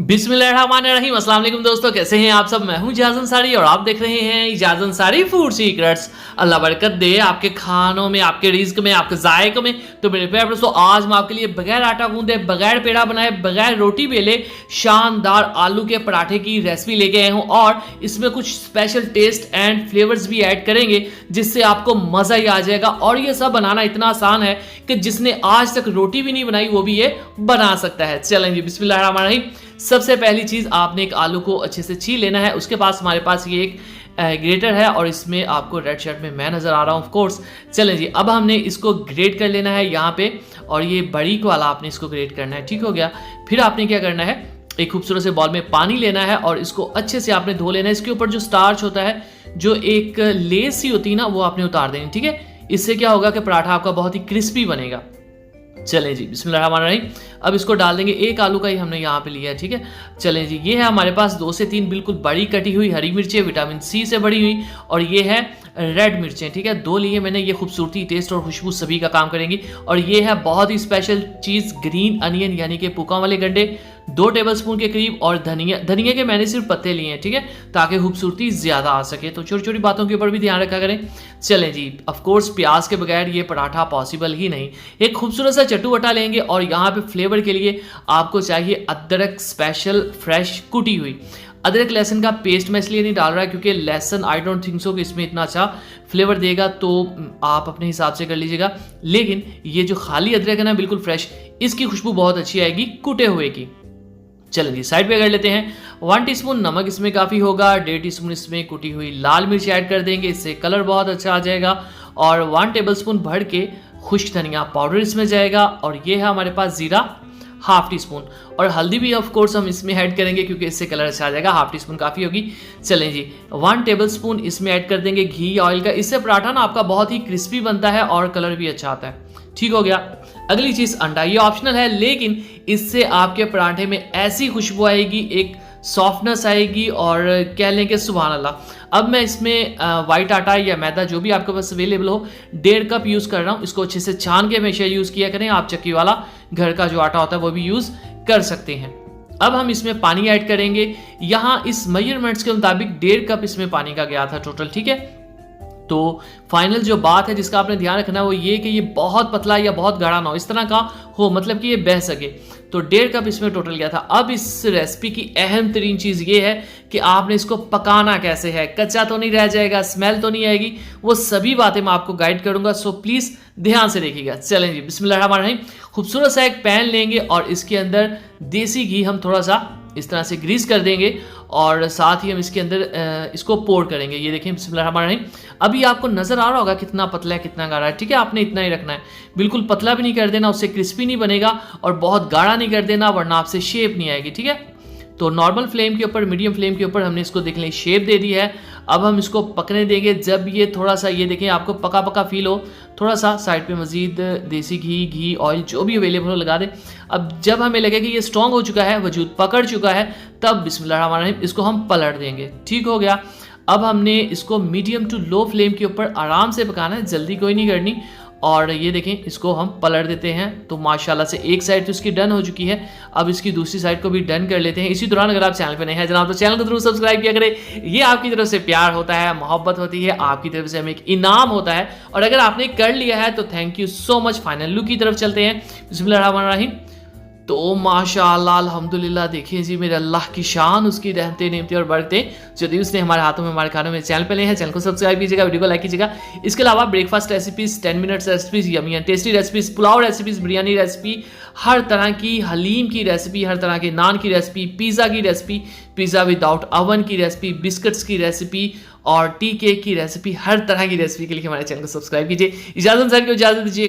बिस्मिल्लाहिर्रहमानिर्रहीम। अस्सलाम वालेकुम दोस्तों, कैसे हैं आप सब। मैं हूं इजाज़ अंसारी और आप देख रहे हैं इजाज़ अंसारी फूड सीक्रेट्स। अल्लाह बरकत दे आपके खानों में, आपके रिज्क में, आपके जायके में। तो मेरे प्यारे दोस्तों, आज मैं आपके लिए बगैर आटा गूंदे, बगैर पेड़ा बनाए, बगैर रोटी बेले शानदार आलू के पराठे की रेसिपी लेके आया हूँ और इसमें कुछ स्पेशल टेस्ट एंड फ्लेवर्स भी ऐड करेंगे जिससे आपको मज़ा ही आ जाएगा। और ये सब बनाना इतना आसान है कि जिसने आज तक रोटी भी नहीं बनाई वो भी ये बना सकता है। चलेंगे बिस्मिल्लाहिर्रहमानिर्रहीम। सबसे पहली चीज़, आपने एक आलू को अच्छे से छील लेना है। उसके पास हमारे पास ये एक ग्रेटर है और इसमें आपको रेड शर्ट में मैं नज़र आ रहा हूँ ऑफ कोर्स। चलें जी, अब हमने इसको ग्रेट कर लेना है यहाँ पे और ये बड़ी वाला आपने इसको ग्रेट करना है। ठीक हो गया। फिर आपने क्या करना है, एक खूबसूरत से बॉल में पानी लेना है और इसको अच्छे से आपने धो लेना है। इसके ऊपर जो स्टार्च होता है, जो एक लेस सी होती है ना, वो आपने उतार देनी। ठीक है, इससे क्या होगा कि पराठा आपका बहुत ही क्रिस्पी बनेगा। चलें जी, बिस्मिल्लाहिर्रहमानिर्रहीम। अब इसको डाल देंगे। एक आलू का ही हमने यहाँ पे लिया है। ठीक है, चलें जी, ये है हमारे पास 2 से 3 बिल्कुल बड़ी कटी हुई हरी मिर्चें, विटामिन सी से बड़ी हुई, और ये है रेड मिर्चें। ठीक है, 2 लिए मैंने। ये खूबसूरती, टेस्ट और खुशबू सभी का काम करेंगी। और ये है बहुत ही स्पेशल चीज़, ग्रीन अनियन यानी कि पुका वाले गंडे 2 टेबलस्पून के करीब, और धनिया के मैंने सिर्फ पत्ते लिए हैं। ठीक है, ताकि खूबसूरती ज़्यादा आ सके। तो छोटी छोटी बातों के ऊपर भी ध्यान रखा करें। चलें जी, ऑफ कोर्स प्याज के बगैर ये पराठा पॉसिबल ही नहीं। एक खूबसूरत सा चटू लेंगे और यहाँ पे फ्लेवर के लिए आपको चाहिए अदरक, स्पेशल फ्रेश कुटी हुई अदरक लहसुन का पेस्ट। मैं इसलिए नहीं डाल रहा क्योंकि लहसुन आई डोंट थिंक सो कि इसमें इतना अच्छा फ्लेवर देगा, तो आप अपने हिसाब से कर लीजिएगा। लेकिन ये जो खाली अदरक है ना, बिल्कुल फ्रेश, इसकी खुशबू बहुत अच्छी आएगी कुटे हुए की। चलें जी, साइड पे कर लेते हैं। 1 टीस्पून नमक इसमें काफ़ी होगा। 1.5 टीस्पून इसमें कुटी हुई लाल मिर्च ऐड कर देंगे, इससे कलर बहुत अच्छा आ जाएगा। और 1 टेबलस्पून भर के खुश्क धनिया पाउडर इसमें जाएगा। और ये है हमारे पास जीरा 1/2 टीस्पून, और हल्दी भी ऑफ कोर्स हम इसमें ऐड करेंगे क्योंकि इससे कलर अच्छा आ जाएगा। 1/2 टीस्पून काफ़ी होगी। चलें जी, 1 टेबलस्पून इसमें ऐड कर देंगे घी ऑयल का। इससे पराठा ना आपका बहुत ही क्रिस्पी बनता है और कलर भी अच्छा आता है। ठीक हो गया। अगली चीज़ अंडा, ये ऑप्शनल है, लेकिन इससे आपके पराठे में ऐसी खुशबू आएगी, एक सॉफ्टनेस आएगी और कह लें कि सुभान अल्लाह। अब मैं इसमें वाइट आटा या मैदा जो भी आपके पास अवेलेबल हो 1.5 कप यूज़ कर रहा हूँ। इसको अच्छे से छान के हमेशा यूज़ किया करें। आप चक्की वाला घर का जो आटा होता है वो भी यूज़ कर सकते हैं। अब हम इसमें पानी ऐड करेंगे। यहाँ इस मेजरमेंट्स के मुताबिक 1.5 कप इसमें पानी का गया था टोटल। ठीक है, तो फाइनल जो बात है जिसका आपने ध्यान रखना है वो ये कि ये बहुत पतला या बहुत गाढ़ा ना हो, इस तरह का हो, मतलब कि ये बह सके। तो 1.5 कप इसमें टोटल गया था। अब इस रेसिपी की अहम तरीन चीज़ ये है कि आपने इसको पकाना कैसे है। कच्चा तो नहीं रह जाएगा, स्मेल तो नहीं आएगी, वो सभी बातें मैं आपको गाइड करूंगा। सो प्लीज़ ध्यान से देखिएगा। चलें जी, बिस्मिल्लाहिर्रहमानिर्रहीम। खूबसूरत सा एक पैन लेंगे और इसके अंदर देसी घी हम थोड़ा सा इस तरह से ग्रीस कर देंगे और साथ ही हम इसके अंदर इसको पोर करेंगे। ये देखें, बिस्मिल्लाहिर्रहमानिर्रहीम। अभी आपको नज़र आ रहा होगा कितना पतला है कितना गाढ़ा है। ठीक है, आपने इतना ही रखना है, बिल्कुल पतला भी नहीं कर देना, उससे क्रिस्पी नहीं बनेगा, और बहुत गाढ़ा नहीं कर देना वरना आपसे शेप नहीं आएगी। ठीक है, तो नॉर्मल फ्लेम के ऊपर, मीडियम फ्लेम के ऊपर हमने इसको देख लें शेप दे दी है। अब हम इसको पकने देंगे। जब ये थोड़ा सा, ये देखें, आपको पका पका फील हो, थोड़ा सा साइड पे मजीद देसी घी ऑयल जो भी अवेलेबल हो लगा दें। अब जब हमें लगे कि ये स्ट्रॉन्ग हो चुका है, वजूद पकड़ चुका है, तब बिस्मिल्लाहिर्रहमानिर्रहीम इसको हम पलट देंगे। ठीक हो गया। अब हमने इसको मीडियम टू लो फ्लेम के ऊपर आराम से पकाना है, जल्दी कोई नहीं करनी। और ये देखें, इसको हम पलट देते हैं। तो माशाल्लाह से एक साइड तो इसकी डन हो चुकी है। अब इसकी दूसरी साइड को भी डन कर लेते हैं। इसी दौरान अगर आप चैनल पे नए हैं जनाब, तो चैनल को जरूर सब्सक्राइब किया करें। ये आपकी तरफ से प्यार होता है, मोहब्बत होती है, आपकी तरफ से हमें एक इनाम होता है। और अगर आपने कर लिया है तो thank you so much. Final look की तरफ चलते हैं। बिस्मिल्लाहिर्रहमानिर्रहीम। तो माशाअल्लाह, अल्हम्दुलिल्लाह, देखिए जी, मेरे अल्लाह की शान, उसकी रहमतें, नेमतें और बरकतें जो दी उसने हमारे हाथों में, हमारे खानों में। चैनल पे नए हैं, चैनल को सब्सक्राइब कीजिएगा, वीडियो को लाइक कीजिएगा। इसके अलावा breakfast recipes, 10 minutes recipes, yummy and tasty recipes, pulao recipes, biryani recipe, हर तरह की हलीम की रेसिपी, हर तरह के नान की रेसिपी, पिज़्ज़ा की रेसिपी, पिज़्ज़ा विदाउट ओवन की रेसिपी, बिस्किट्स की रेसिपी और टी केक की रेसिपी, हर तरह की रेसिपी के लिए हमारे चैनल को सब्सक्राइब कीजिए। इजाज़त दीजिए।